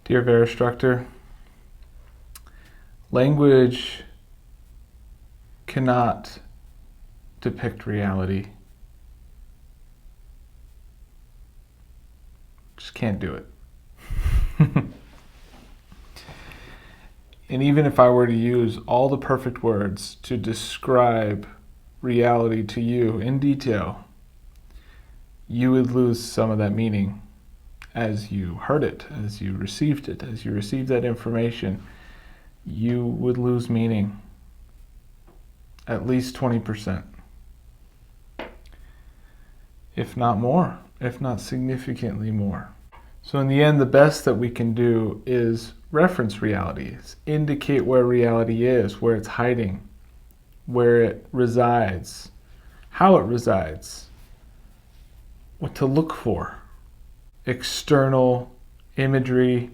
Dear Verastructor, language cannot depict reality. Just can't do it. And even if I were to use all the perfect words to describe reality to you in detail, you would lose some of that meaning as you heard it, as you received it, as you received that information. You would lose meaning, at least 20%, if not more, if not significantly more. So in the end, the best that we can do is reference reality, indicate where reality is, where it's hiding, where it resides, how it resides, what to look for, external imagery,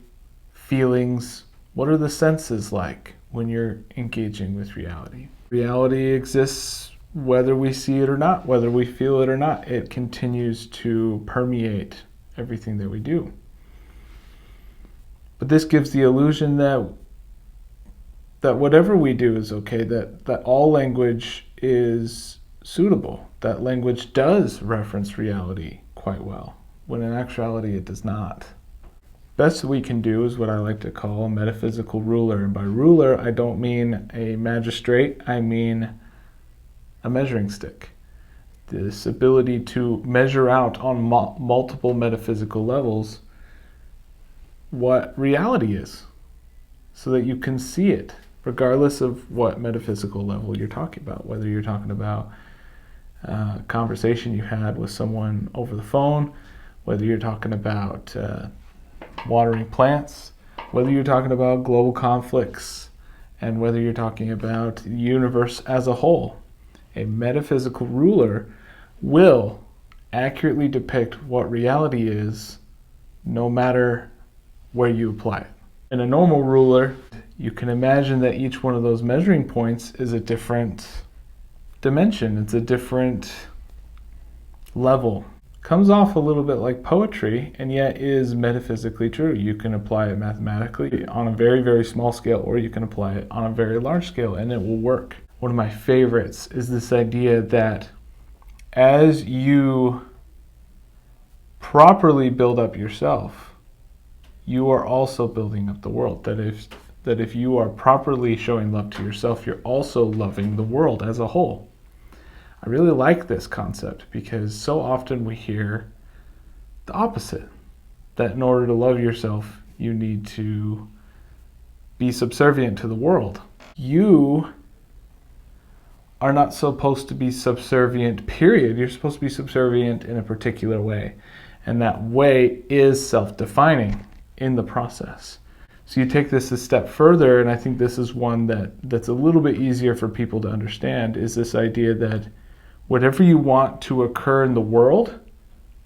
feelings. What are the senses like when you're engaging with reality? Reality exists whether we see it or not, whether we feel it or not. It continues to permeate everything that we do. But this gives the illusion that whatever we do is okay, that all language is suitable, that language does reference reality quite well, when in actuality it does not. Best we can do is what I like to call a metaphysical ruler. And by ruler, I don't mean a magistrate, I mean a measuring stick. This ability to measure out on multiple metaphysical levels what reality is, so that you can see it, regardless of what metaphysical level you're talking about, whether you're talking about a conversation you had with someone over the phone, whether you're talking about watering plants, whether you're talking about global conflicts, and whether you're talking about the universe as a whole. A metaphysical ruler will accurately depict what reality is, no matter where you apply it. In a normal ruler, you can imagine that each one of those measuring points is a different dimension. It's a different level. Comes off a little bit like poetry, and yet is metaphysically true. You can apply it mathematically on a very, very small scale, or you can apply it on a very large scale, and it will work. One of my favorites is this idea that as you properly build up yourself, you are also building up the world. That if you are properly showing love to yourself, you're also loving the world as a whole. I really like this concept because so often we hear the opposite, that in order to love yourself, you need to be subservient to the world. You are not supposed to be subservient, period. You're supposed to be subservient in a particular way. And that way is self-defining in the process. So you take this a step further, and I think this is one that's a little bit easier for people to understand, is this idea that whatever you want to occur in the world,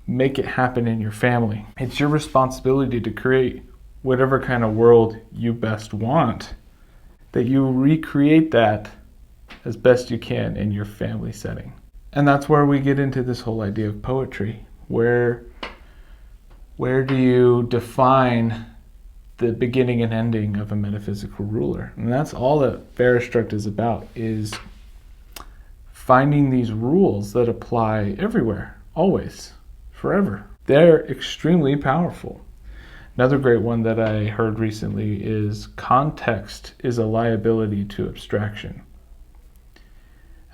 make it happen in your family. It's your responsibility to create whatever kind of world you best want, that you recreate that as best you can in your family setting. And that's where we get into this whole idea of poetry. Where do you define the beginning and ending of a metaphysical ruler? And that's all that Verastruct is about, is finding these rules that apply everywhere, always, forever. They're extremely powerful. Another great one that I heard recently is context is a liability to abstraction.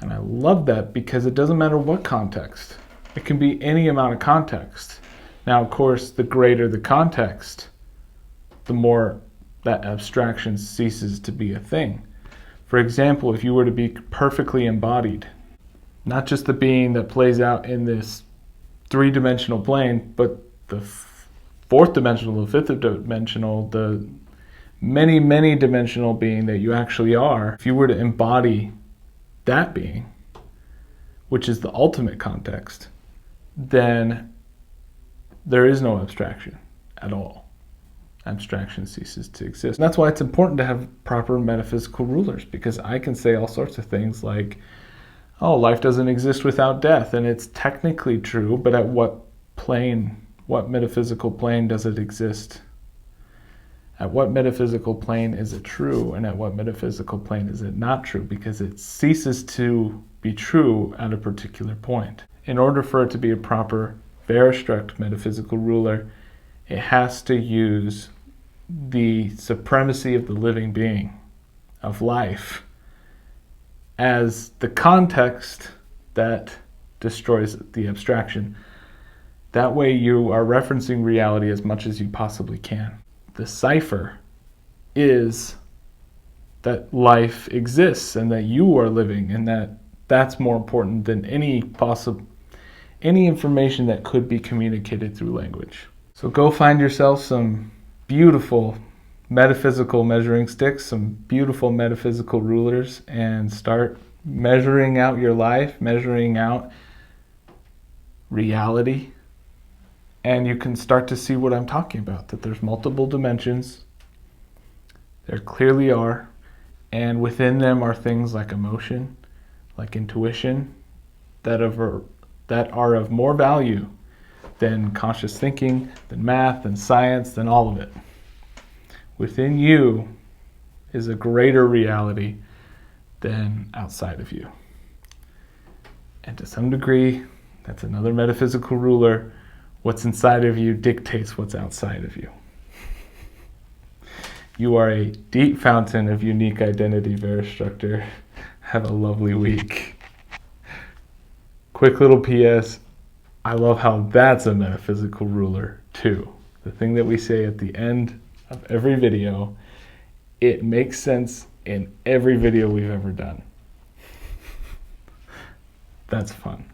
And I love that because it doesn't matter what context. It can be any amount of context. Now, of course, the greater the context, the more that abstraction ceases to be a thing. For example, if you were to be perfectly embodied, not just the being that plays out in this three-dimensional plane, but the fourth dimensional, the fifth dimensional, the many, many dimensional being that you actually are, if you were to embody that being, which is the ultimate context, then there is no abstraction at all. Abstraction ceases to exist. And that's why it's important to have proper metaphysical rulers, because I can say all sorts of things like, oh, life doesn't exist without death, and it's technically true, but at what plane, what metaphysical plane does it exist? At what metaphysical plane is it true, and at what metaphysical plane is it not true? Because it ceases to be true at a particular point. In order for it to be a proper Verastruct metaphysical ruler, it has to use the supremacy of the living being, of life, as the context that destroys the abstraction. That way you are referencing reality as much as you possibly can. The cipher is that life exists and that you are living, and that's more important than any information that could be communicated through language. So go find yourself some beautiful metaphysical measuring sticks, some beautiful metaphysical rulers, and start measuring out your life, measuring out reality. And you can start to see what I'm talking about, that there's multiple dimensions. There clearly are. And within them are things like emotion, like intuition, that are of more value than conscious thinking, than math, than science, than all of it. Within you is a greater reality than outside of you. And to some degree, that's another metaphysical ruler. What's inside of you dictates what's outside of you. You are a deep fountain of unique identity, Verastructor. Have a lovely week. Quick little PS, I love how that's a metaphysical ruler too. The thing that we say at the end of every video, it makes sense in every video we've ever done. That's fun.